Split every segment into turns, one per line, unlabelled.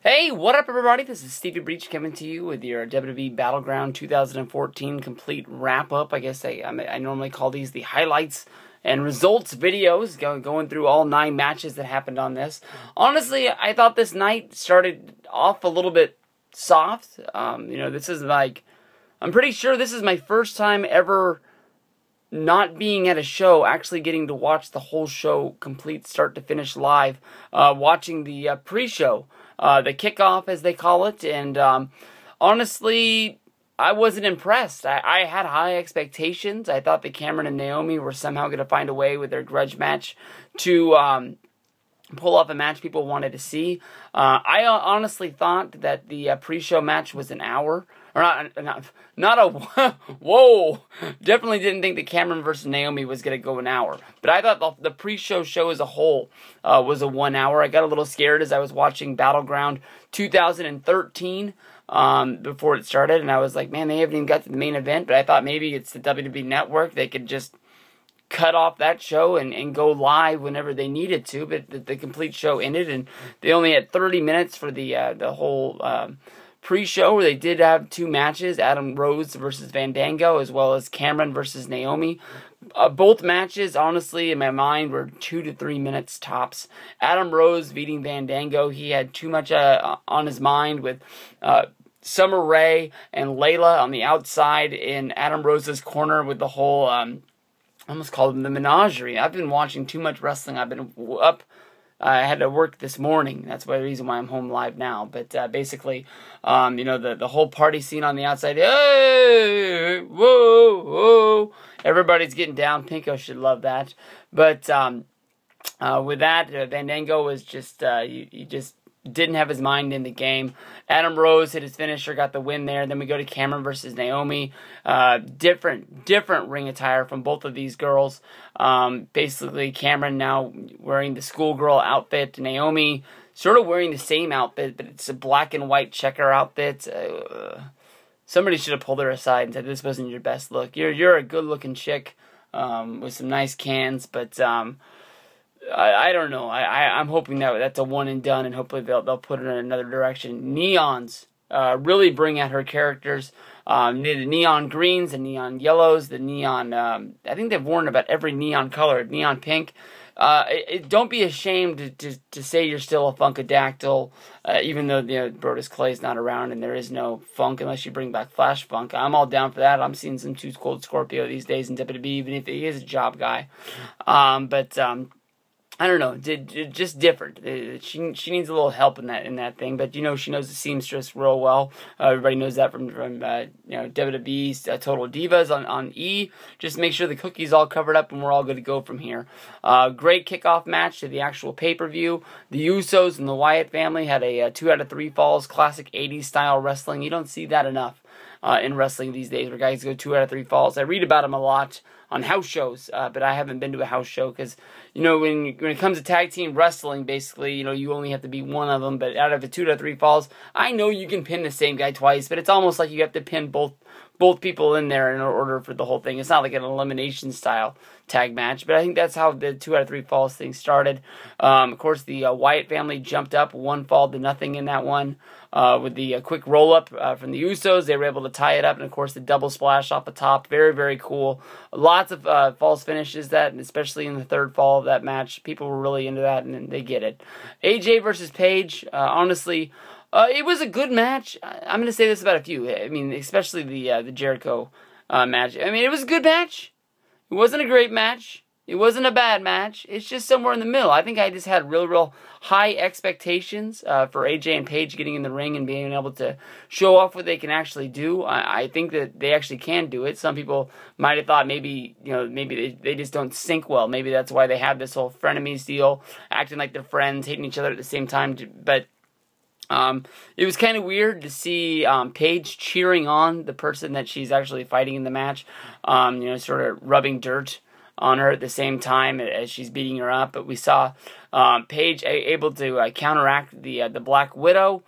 Hey, what up everybody? This is Stevie Breach coming to you with your WWE Battleground 2014 complete wrap-up. I guess I normally call these the highlights and results videos, going through all 9 matches that happened on this. Honestly, I thought this night started off a little bit soft. This is I'm pretty sure this is my first time ever not being at a show, actually getting to watch the whole show complete start to finish live, watching the pre-show. The kickoff, as they call it, and honestly, I wasn't impressed. I had high expectations. I thought that Cameron and Naomi were somehow going to find a way with their grudge match to pull off a match people wanted to see. I honestly thought that the pre-show match was an hour. Or not a, whoa, definitely didn't think that Cameron versus Naomi was going to go an hour. But I thought the pre-show show as a whole was a 1 hour. I got a little scared as I was watching Battleground 2013 before it started. And I was like, man, they haven't even got to the main event. But I thought maybe it's the WWE Network. They could just cut off that show and go live whenever they needed to. But the complete show ended. And they only had 30 minutes for the whole pre-show, where they did have 2 matches, Rhodes versus Fandango, as well as Cameron versus Naomi. Both matches, honestly, in my mind, were 2 to 3 minutes tops. Rhodes beating Fandango. He had too much on his mind with Summer Rae and Layla on the outside in Rose's corner with the whole, I almost called them the menagerie. I've been watching too much wrestling. I've been up. I had to work this morning. That's the reason why I'm home live now. But basically, the whole party scene on the outside. Hey, whoa, whoa! Everybody's getting down. Pinko should love that. But with that, Fandango was just he just didn't have his mind in the game. Rose hit his finisher, got the win there. Then we go to Cameron versus Naomi. Different ring attire from both of these girls. Basically, Cameron now wearing the schoolgirl outfit. Naomi sort of wearing the same outfit, but it's a black and white checker outfit. Somebody should have pulled her aside and said, this wasn't your best look. You're a good-looking chick with some nice cans, but I don't know. I'm hoping that that's a one and done, and hopefully they'll put her in another direction. Neons really bring out her characters. The neon greens, the neon yellows, the neon. I think they've worn about every neon color. Neon pink. Don't be ashamed to say you're still a Funkadactyl, even though Brodus Clay's not around and there is no funk unless you bring back Flash Funk. I'm all down for that. I'm seeing some Too Cold Scorpio these days in WWE, even if he is a job guy. I don't know, just different. She needs a little help in that thing, but she knows the seamstress real well. Everybody knows that from WWE's Total Divas on E. Just make sure the cookie's all covered up and we're all good to go from here. Great kickoff match to the actual pay-per-view. The Usos and the Wyatt family had a 2 out of 3 falls, classic 80s style wrestling. You don't see that enough in wrestling these days, where guys go 2 out of 3 falls. I read about them a lot on house shows, but I haven't been to a house show because, when it comes to tag team wrestling, basically, you only have to be one of them, but out of the 2 to 3 falls, I know you can pin the same guy twice, but it's almost like you have to pin both people in there in order for the whole thing. It's not like an elimination style tag match, but I think that's how the 2 out of 3 falls thing started. Of course, the Wyatt family jumped up 1 fall to nothing in that one. With the quick roll-up from the Usos, they were able to tie it up, and of course the double splash off the top, very, very cool. Lots of false finishes, and especially in the 3rd fall of that match. People were really into that, and they get it. AJ versus Paige, honestly, it was a good match. I'm going to say this about a few. I mean, especially the Jericho match. I mean, it was a good match. It wasn't a great match. It wasn't a bad match. It's just somewhere in the middle. I think I just had real high expectations for AJ and Paige getting in the ring and being able to show off what they can actually do. I think that they actually can do it. Some people might have thought maybe they just don't sync well. Maybe that's why they have this whole frenemies deal, acting like they're friends, hating each other at the same time. But it was kind of weird to see Paige cheering on the person that she's actually fighting in the match, sort of rubbing dirt on her at the same time as she's beating her up. But we saw Paige able to counteract the Black Widow.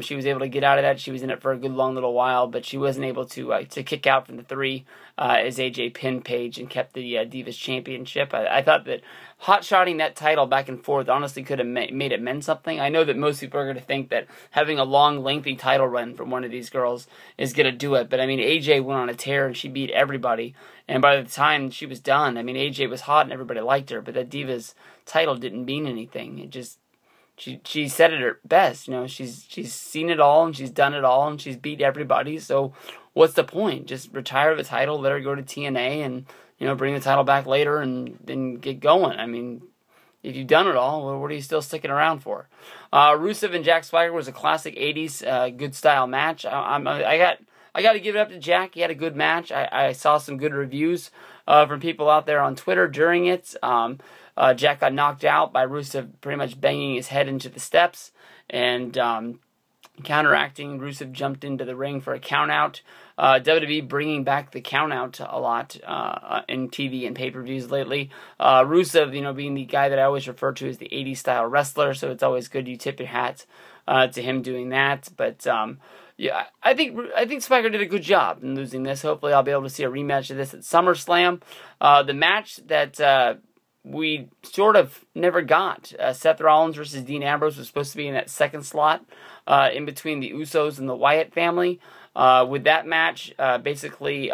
She was able to get out of that. She was in it for a good long little while, but she wasn't able to kick out from the 3 as AJ pinned Paige and kept the Divas Championship. I thought that hot-shotting that title back and forth honestly could have made it mean something. I know that most people are going to think that having a long, lengthy title run from one of these girls is going to do it. But, I mean, AJ went on a tear and she beat everybody. And by the time she was done, I mean, AJ was hot and everybody liked her. But that Divas title didn't mean anything. It just... She said it her best, you know, she's seen it all and she's done it all and she's beat everybody, so what's the point? Just retire the title, let her go to TNA and, you know, bring the title back later and then get going. I mean, if you've done it all, well, what are you still sticking around for? Rusev and Jack Swagger was a classic 80s good style match. I got to give it up to Jack. He had a good match. I saw some good reviews from people out there on Twitter during it. Jack got knocked out by Rusev pretty much banging his head into the steps, and counteracting, Rusev jumped into the ring for a countout. WWE bringing back the countout a lot in TV and pay-per-views lately. Rusev, you know, being the guy that I always refer to as the 80s style wrestler, so it's always good you tip your hat to him doing that. But yeah, I think Swagger did a good job in losing this. Hopefully, I'll be able to see a rematch of this at SummerSlam. The match that we sort of never got. Seth Rollins versus Dean Ambrose was supposed to be in that second slot in between the Usos and the Wyatt family. With that match, basically,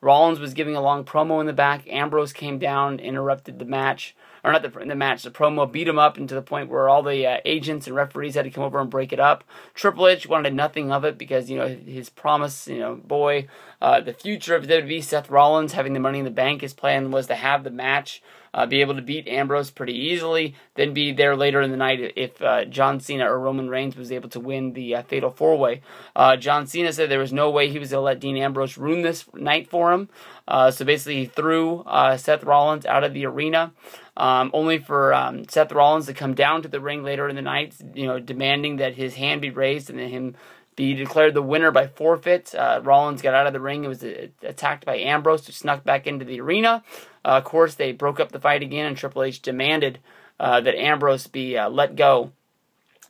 Rollins was giving a long promo in the back. Ambrose came down, interrupted the match. Or not the match, the promo, beat him up into the point where all the agents and referees had to come over and break it up. Triple H wanted nothing of it because, you know, his promise, you know, boy, the future of WWE, Seth Rollins, having the Money in the Bank, his plan was to have the match, be able to beat Ambrose pretty easily, then be there later in the night if John Cena or Roman Reigns was able to win the Fatal 4-Way. John Cena said there was no way he was going to let Dean Ambrose ruin this night for him. So basically he threw Seth Rollins out of the arena, only for Seth Rollins to come down to the ring later in the night, you know, demanding that his hand be raised and then him be declared the winner by forfeit. Rollins got out of the ring and was attacked by Ambrose, who snuck back into the arena. Of course, they broke up the fight again, and Triple H demanded that Ambrose be let go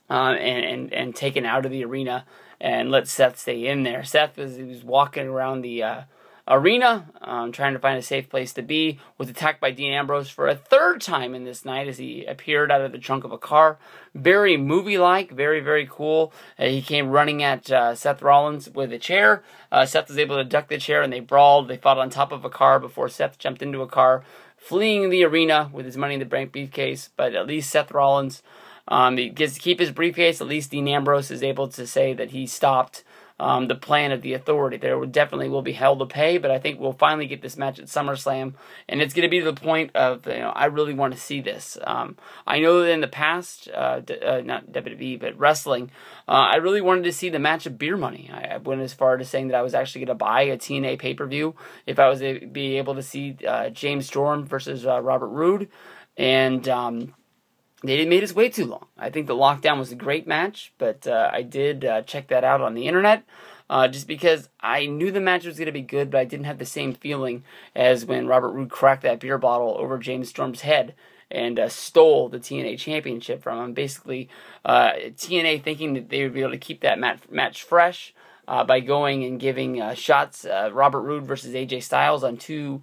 and taken out of the arena and let Seth stay in there. Seth was walking around the arena, trying to find a safe place to be, was attacked by Dean Ambrose for a third time in this night as he appeared out of the trunk of a car. Very movie-like, very, very cool. He came running at Seth Rollins with a chair. Seth was able to duck the chair and they brawled. They fought on top of a car before Seth jumped into a car, fleeing the arena with his Money in the Bank briefcase. But at least Seth Rollins he gets to keep his briefcase. At least Dean Ambrose is able to say that he stopped the plan of the Authority. There definitely will be hell to pay, but I think we'll finally get this match at SummerSlam, and it's going to be to the point of, you know, I really want to see this. I know that in the past, not WWE, but wrestling, I really wanted to see the match of Beer Money. I went as far as saying that I was actually going to buy a TNA pay-per-view if I was to be able to see James Storm versus Robert Roode, and they made us wait too long. I think the Lockdown was a great match, but I did check that out on the internet just because I knew the match was going to be good, but I didn't have the same feeling as when Robert Roode cracked that beer bottle over James Storm's head and stole the TNA Championship from him. Basically, TNA thinking that they would be able to keep that match fresh by going and giving shots Robert Roode versus AJ Styles on two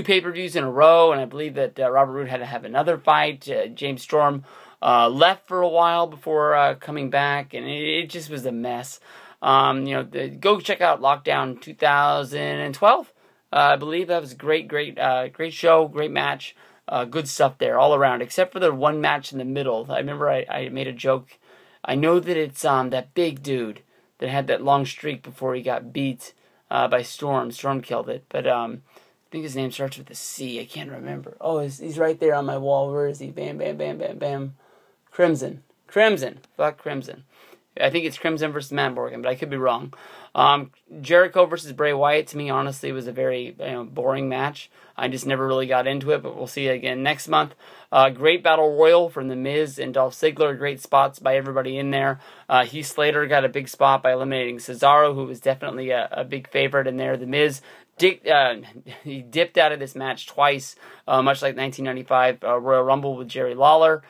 pay-per-views in a row, and I believe that Robert Roode had to have another fight. James Storm left for a while before coming back, and it just was a mess. You know, go check out Lockdown 2012. I believe that was a great show, great match, good stuff there all around, except for the one match in the middle. I remember I made a joke. I know that it's that big dude that had that long streak before he got beat by Storm. Storm killed it, but I think his name starts with a C. I can't remember. Oh, he's right there on my wall. Where is he? Bam, bam, bam, bam, bam. Crimson. Fuck Crimson. I think it's Crimson versus Matt Morgan, but I could be wrong. Jericho versus Bray Wyatt, to me, honestly, was a very boring match. I just never really got into it, but we'll see it again next month. Great Battle Royal from The Miz and Dolph Ziggler. Great spots by everybody in there. Heath Slater got a big spot by eliminating Cesaro, who was definitely a big favorite in there. The Miz he dipped out of this match twice, much like 1995 Royal Rumble with Jerry Lawler.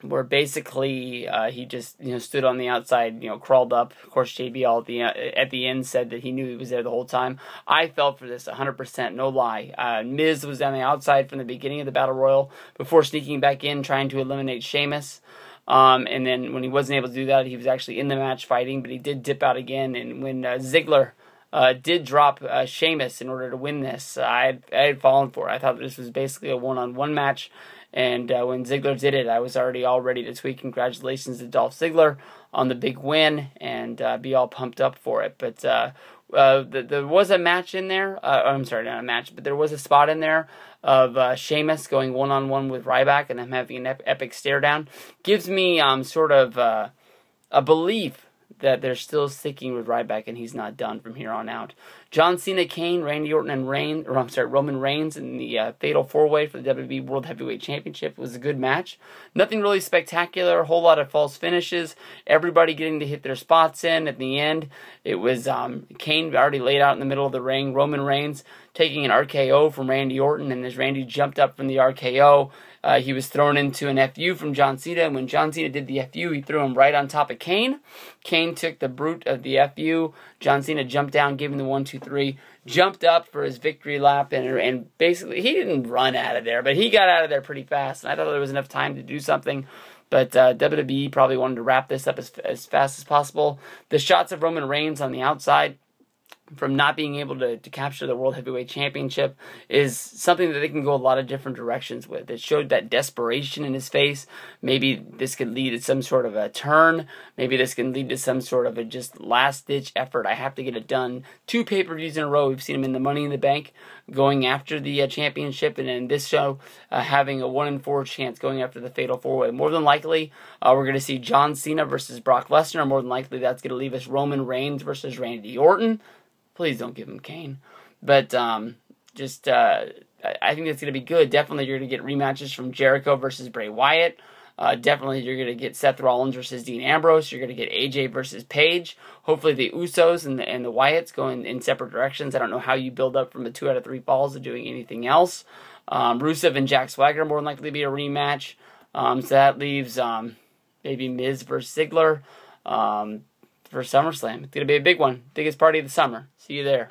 where basically he just stood on the outside, crawled up. Of course, JBL at the end said that he knew he was there the whole time. I fell for this 100%, no lie. Miz was on the outside from the beginning of the Battle Royal before sneaking back in, trying to eliminate Sheamus. And then when he wasn't able to do that, he was actually in the match fighting, but he did dip out again. And when Ziggler did drop Sheamus in order to win this, I had fallen for it. I thought this was basically a one-on-one match. And when Ziggler did it, I was already all ready to tweet congratulations to Dolph Ziggler on the big win and be all pumped up for it. But there was a match in there. I'm sorry, not a match, but there was a spot in there of Sheamus going one-on-one with Ryback and them having an epic stare down. Gives me sort of a belief that they're still sticking with Ryback and he's not done from here on out. John Cena, Kane, Randy Orton, and Roman Reigns in the Fatal 4-Way for the WWE World Heavyweight Championship. It was a good match. Nothing really spectacular, a whole lot of false finishes. Everybody getting to hit their spots in. At the end, it was Kane already laid out in the middle of the ring. Roman Reigns taking an RKO from Randy Orton, and as Randy jumped up from the RKO, he was thrown into an FU from John Cena, and when John Cena did the FU, he threw him right on top of Kane. Kane took the brute of the FU. John Cena jumped down, gave him the 1-2-3, jumped up for his victory lap, and basically, he didn't run out of there, but he got out of there pretty fast, and I thought there was enough time to do something. But WWE probably wanted to wrap this up as fast as possible. The shots of Roman Reigns on the outside from not being able to capture the World Heavyweight Championship is something that they can go a lot of different directions with. It showed that desperation in his face. Maybe this could lead to some sort of a turn. Maybe this can lead to some sort of a just last-ditch effort. I have to get it done. 2 pay-per-views in a row. We've seen him in the Money in the Bank going after the championship, and in this show having a 1-in-4 chance going after the Fatal 4-Way. More than likely, we're going to see John Cena versus Brock Lesnar. More than likely, that's going to leave us Roman Reigns versus Randy Orton. Please don't give him Kane. But I think that's going to be good. Definitely you're going to get rematches from Jericho versus Bray Wyatt. Definitely you're going to get Seth Rollins versus Dean Ambrose. You're going to get AJ versus Paige. Hopefully the Usos and the Wyatts go in separate directions. I don't know how you build up from a 2 out of 3 falls to doing anything else. Rusev and Jack Swagger more than likely to be a rematch. So that leaves maybe Miz versus Ziggler. For SummerSlam. It's going to be a big one. Biggest party of the summer. See you there.